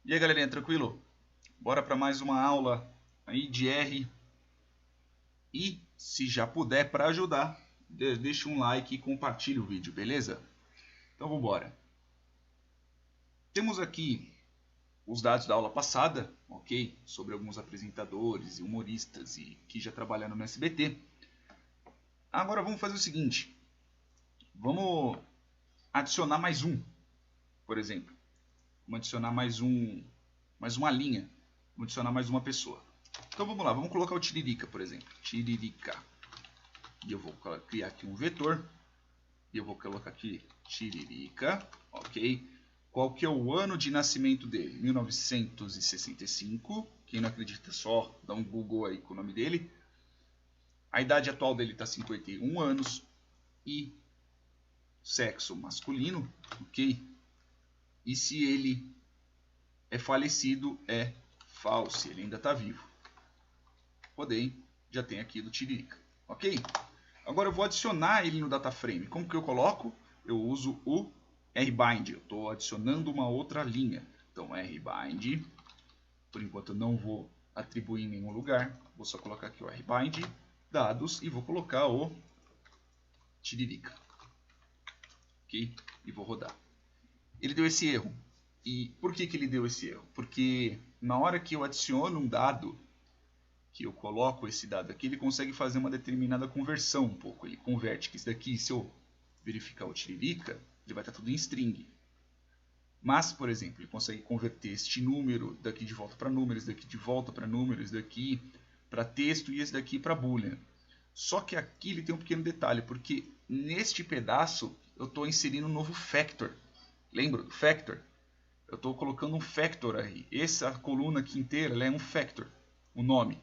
E aí, galerinha, tranquilo? Bora para mais uma aula aí de R. E se já puder, para ajudar, deixa um like e compartilha o vídeo, beleza? Então vamos embora. Temos aqui os dados da aula passada, ok? Sobre alguns apresentadores e humoristas e que já trabalharam no SBT. Agora vamos fazer o seguinte. Vamos adicionar mais um, por exemplo. Vamos adicionar mais uma linha. Vamos adicionar mais uma pessoa. Então vamos lá, vamos colocar o Tiririca, por exemplo. Tiririca. E eu vou criar aqui um vetor. E eu vou colocar aqui Tiririca, ok? Qual que é o ano de nascimento dele? 1965. Quem não acredita, só dá um Google aí com o nome dele. A idade atual dele está 51 anos. E sexo masculino, ok? E se ele é falecido, é falso, ele ainda está vivo. Porém, já tem aqui do Tiririca, ok? Agora eu vou adicionar ele no DataFrame. Como que eu coloco? Eu uso o RBind. Eu estou adicionando uma outra linha. Então RBind. Por enquanto eu não vou atribuir em nenhum lugar. Vou só colocar aqui o RBind, dados, e vou colocar o Tiririca. Ok? E vou rodar. Ele deu esse erro. E por que ele deu esse erro? Porque na hora que eu adiciono um dado, que eu coloco esse dado aqui, ele consegue fazer uma determinada conversão um pouco. Ele converte que isso daqui, se eu verificar o Tiririca, ele vai estar tudo em string. Mas, por exemplo, ele consegue converter este número daqui de volta para número, esse daqui de volta para número, esse daqui para texto e esse daqui para boolean. Só que aqui ele tem um pequeno detalhe, porque neste pedaço eu estou inserindo um novo factor. Lembra do factor? Eu estou colocando um factor aí. Essa coluna aqui inteira ela é um factor, o nome.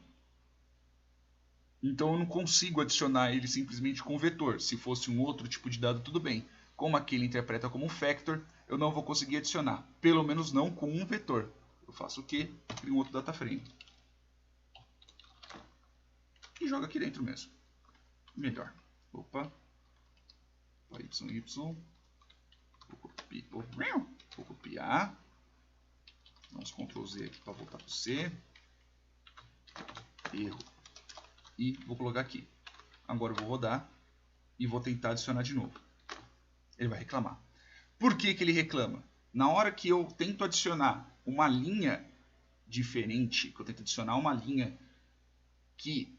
Então eu não consigo adicionar ele simplesmente com vetor. Se fosse um outro tipo de dado, tudo bem. Como aqui ele interpreta como um factor, eu não vou conseguir adicionar. Pelo menos não com um vetor. Eu faço o quê? Crio um outro DataFrame. E jogo aqui dentro mesmo. Melhor. Opa. YY. Vou copiar. Vamos Ctrl Z aqui para voltar para o C. Erro. E vou colocar aqui. Agora eu vou rodar e vou tentar adicionar de novo. Ele vai reclamar. Por que ele reclama? Na hora que eu tento adicionar uma linha diferente, que eu tento adicionar uma linha que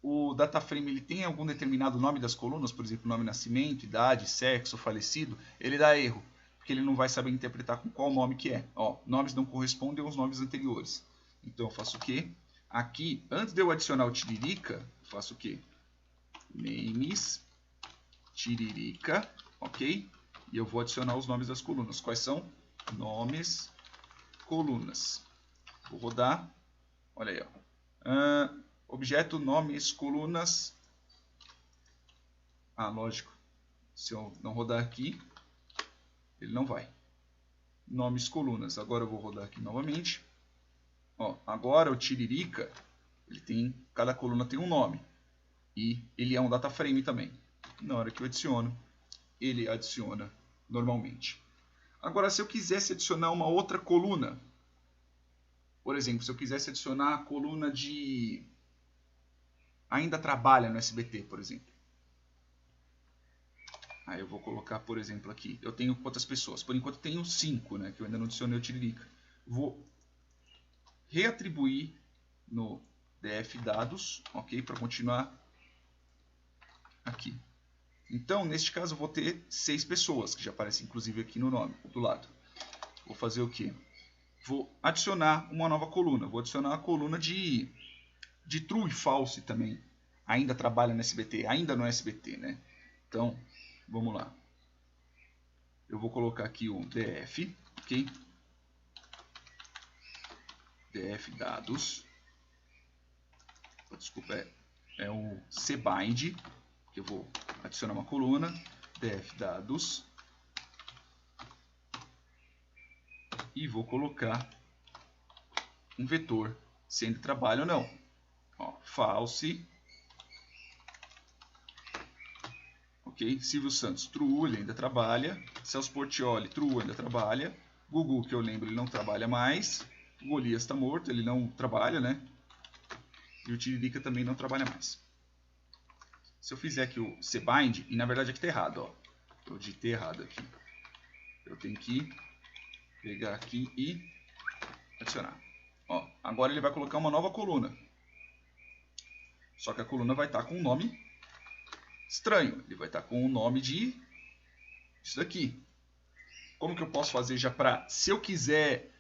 o DataFrame ele tem algum determinado nome das colunas, por exemplo, nome, nascimento, idade, sexo, falecido, ele dá erro, porque ele não vai saber interpretar com qual nome que é. Ó, nomes não correspondem aos nomes anteriores. Então eu faço o quê? Aqui, antes de eu adicionar o Tiririca, eu faço o quê? Names Tiririca, ok? E eu vou adicionar os nomes das colunas. Quais são? Nomes, colunas. Vou rodar. Olha aí, ó. Objeto, nomes, colunas. Ah, lógico. Se eu não rodar aqui, ele não vai. Nomes, colunas. Agora eu vou rodar aqui novamente. Ó, agora o Tiririca, ele tem, cada coluna tem um nome. E ele é um DataFrame também. Na hora que eu adiciono, ele adiciona normalmente. Agora, se eu quisesse adicionar uma outra coluna, por exemplo, se eu quisesse adicionar a coluna de ainda trabalha no SBT, por exemplo. Aí eu vou colocar, por exemplo, aqui. Eu tenho quantas pessoas? Por enquanto eu tenho 5, né, que eu ainda não adicionei o Tiririca. Vou reatribuir no df dados, ok, para continuar aqui. Então, neste caso, eu vou ter 6 pessoas, que já aparece inclusive aqui no nome, do lado. Vou fazer o quê? Vou adicionar uma nova coluna. Vou adicionar a coluna de true e false também. Ainda trabalha no SBT, ainda no SBT, né? Então, vamos lá. Eu vou colocar aqui um df, ok? Df dados. Desculpa, é o cbind, que eu vou adicionar uma coluna, df dados, e vou colocar um vetor, se ainda trabalha ou não. Ó, false, ok? Silvio Santos, true, ele ainda trabalha. Celso Portiolli, true, ainda trabalha. Google, que eu lembro, ele não trabalha mais. O Golias está morto, ele não trabalha, né? E o Tiririca também não trabalha mais. Se eu fizer aqui o cbind, e na verdade aqui está errado, ó. Eu digitei errado aqui. Eu tenho que pegar aqui e adicionar. Ó, agora ele vai colocar uma nova coluna. Só que a coluna vai estar com um nome estranho. Ele vai estar com o nome de isso daqui. Como que eu posso fazer já para, se eu quiser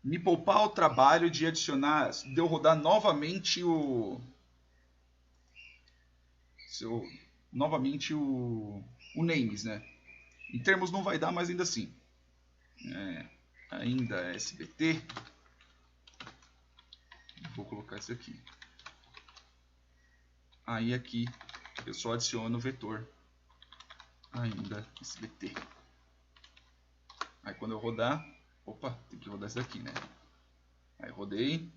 me poupar o trabalho de adicionar, de eu rodar novamente o names, né? Em termos não vai dar, mas ainda assim. Ainda é SBT. Vou colocar isso aqui. Aí aqui eu só adiciono o vetor ainda SBT. Aí quando eu rodar, opa, tem que rodar isso daqui, né? Aí rodei,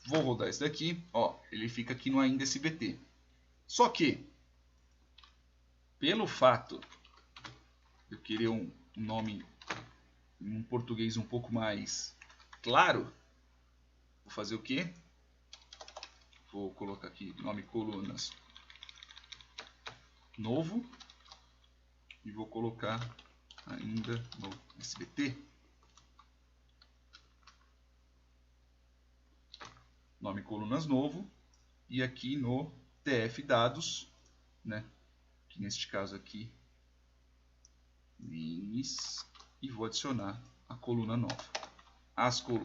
vou rodar isso daqui, ó, ele fica aqui no ainda SBT. Só que, pelo fato de eu querer um nome em um português um pouco mais claro, vou fazer o quê? Vou colocar aqui nome colunas novo e vou colocar ainda no SBT. Nome colunas novo e aqui no TF dados, né? Que neste caso aqui names, e vou adicionar a coluna nova.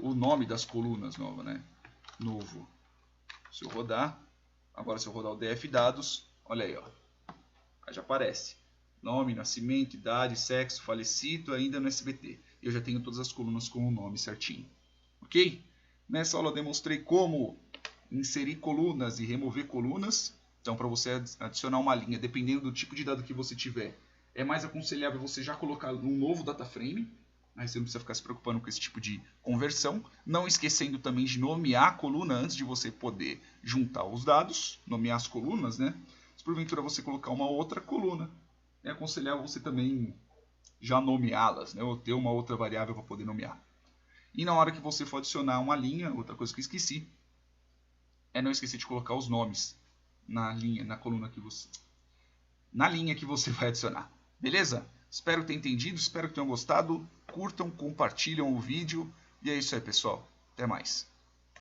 O nome das colunas nova, né? Novo. Se eu rodar, agora se eu rodar o DF dados, olha aí, ó. Aí já aparece. Nome, nascimento, idade, sexo, falecido, ainda no SBT. Eu já tenho todas as colunas com o nome certinho. Ok? Nessa aula eu demonstrei como inserir colunas e remover colunas. Então, para você adicionar uma linha, dependendo do tipo de dado que você tiver, é mais aconselhável você já colocar um novo data frame. Aí você não precisa ficar se preocupando com esse tipo de conversão. Não esquecendo também de nomear a coluna antes de você poder juntar os dados. Nomear as colunas, né? Se porventura você colocar uma outra coluna, é aconselhável você também já nomeá-las, né? Ou ter uma outra variável para poder nomear. E na hora que você for adicionar uma linha, outra coisa que eu esqueci, é não esquecer de colocar os nomes na linha, na coluna que você... na linha que você vai adicionar. Beleza? Espero ter entendido, espero que tenham gostado. Curtam, compartilham o vídeo. E é isso aí, pessoal. Até mais.